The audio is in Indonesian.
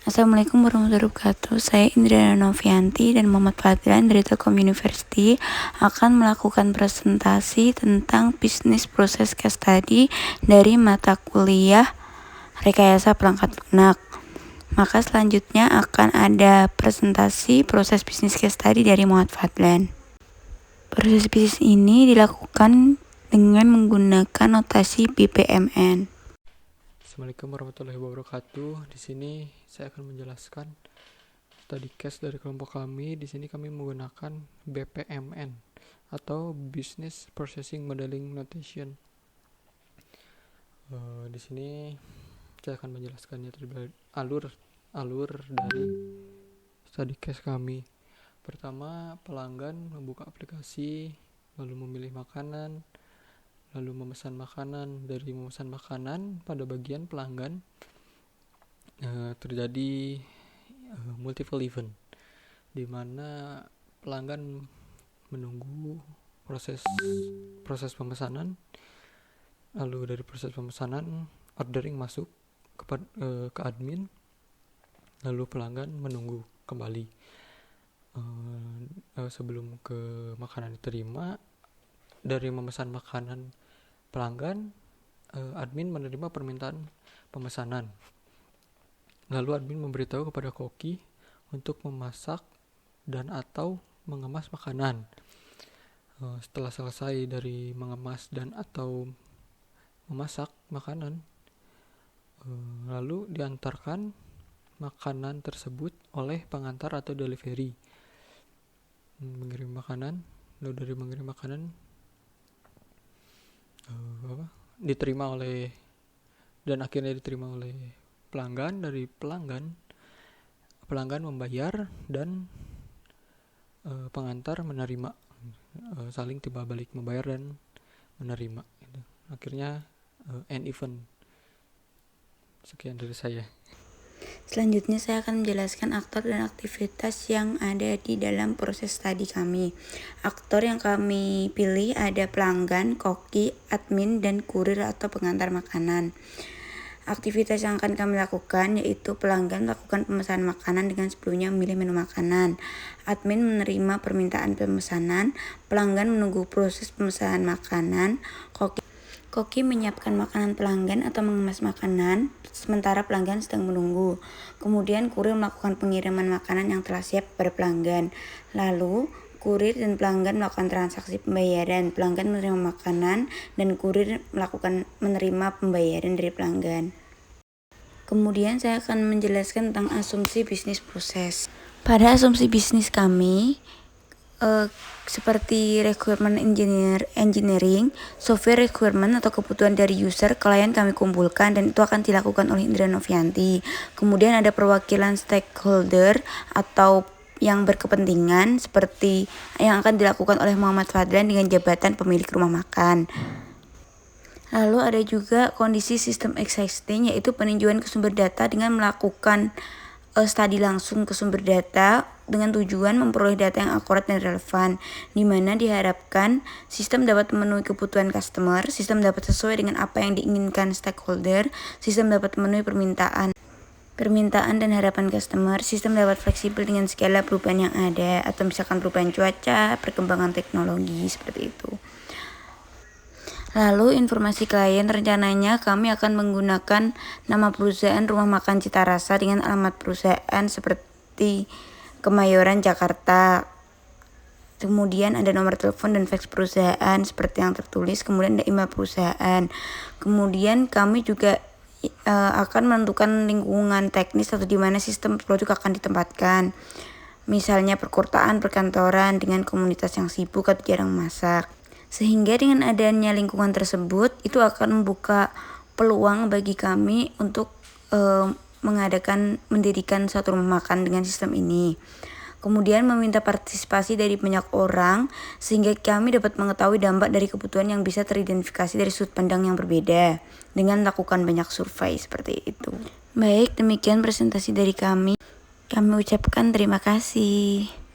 Assalamualaikum warahmatullahi wabarakatuh. Saya Indriana Novianti dan Muhammad Fadlan dari Telkom University akan melakukan presentasi tentang bisnis proses case study dari mata kuliah rekayasa perangkat lunak. Maka selanjutnya akan ada presentasi proses bisnis case study dari Muhammad Fadlan. Proses bisnis ini dilakukan dengan menggunakan notasi BPMN. Assalamualaikum warahmatullahi wabarakatuh. Di sini saya akan menjelaskan study case dari kelompok kami. Di sini kami menggunakan BPMN atau Business Processing Modeling Notation. Di sini saya akan menjelaskannya terlebih alur dari study case kami. Pertama, pelanggan membuka aplikasi, lalu memilih makanan, lalu memesan makanan. Dari memesan makanan, pada bagian pelanggan terjadi multiple event, di mana pelanggan menunggu proses pemesanan. Lalu dari proses pemesanan, ordering masuk ke admin, lalu pelanggan menunggu kembali. Sebelum ke makanan diterima, dari memesan makanan pelanggan, admin menerima permintaan pemesanan. Lalu admin memberitahu kepada koki untuk memasak dan atau mengemas makanan. Setelah selesai dari mengemas dan atau memasak makanan, lalu diantarkan makanan tersebut oleh pengantar atau delivery. Mengirim makanan, lalu dari mengirim makanan diterima oleh dan akhirnya diterima oleh pelanggan. Dari pelanggan membayar dan pengantar menerima, saling timbal balik membayar dan menerima. Akhirnya end event. Sekian dari saya. Selanjutnya saya akan menjelaskan aktor dan aktivitas yang ada di dalam proses studi kami. Aktor yang kami pilih ada pelanggan, koki, admin, dan kurir atau pengantar makanan. Aktivitas yang akan kami lakukan yaitu pelanggan melakukan pemesanan makanan dengan sebelumnya memilih menu makanan. Admin menerima permintaan pemesanan, pelanggan menunggu proses pemesanan makanan, Koki menyiapkan makanan pelanggan atau mengemas makanan, sementara pelanggan sedang menunggu. Kemudian kurir melakukan pengiriman makanan yang telah siap kepada pelanggan. Lalu, kurir dan pelanggan melakukan transaksi pembayaran. Pelanggan menerima makanan dan kurir menerima pembayaran dari pelanggan. Kemudian saya akan menjelaskan tentang asumsi bisnis proses. Pada asumsi bisnis kami, seperti requirement engineering, software requirement atau kebutuhan dari user, klien kami kumpulkan dan itu akan dilakukan oleh Indriana Novianti. Kemudian ada perwakilan stakeholder atau yang berkepentingan seperti yang akan dilakukan oleh Muhammad Fadlan dengan jabatan pemilik rumah makan. Lalu ada juga kondisi sistem existing, yaitu peninjauan ke sumber data dengan melakukan studi langsung ke sumber data dengan tujuan memperoleh data yang akurat dan relevan, di mana diharapkan sistem dapat memenuhi kebutuhan customer, sistem dapat sesuai dengan apa yang diinginkan stakeholder, sistem dapat memenuhi permintaan dan harapan customer, sistem dapat fleksibel dengan segala perubahan yang ada, atau misalkan perubahan cuaca, perkembangan teknologi, seperti itu. Lalu informasi klien, rencananya kami akan menggunakan nama perusahaan Rumah Makan Cita Rasa dengan alamat perusahaan seperti Kemayoran, Jakarta. Kemudian ada nomor telepon dan fax perusahaan seperti yang tertulis. Kemudian ada email perusahaan. Kemudian kami juga akan menentukan lingkungan teknis atau di mana sistem produk akan ditempatkan. Misalnya perkotaan, perkantoran dengan komunitas yang sibuk atau jarang masak. Sehingga dengan adanya lingkungan tersebut, itu akan membuka peluang bagi kami untuk mendirikan suatu rumah makan dengan sistem ini. Kemudian meminta partisipasi dari banyak orang, sehingga kami dapat mengetahui dampak dari kebutuhan yang bisa teridentifikasi dari sudut pandang yang berbeda, dengan melakukan banyak survei seperti itu. Baik, demikian presentasi dari kami. Kami ucapkan terima kasih.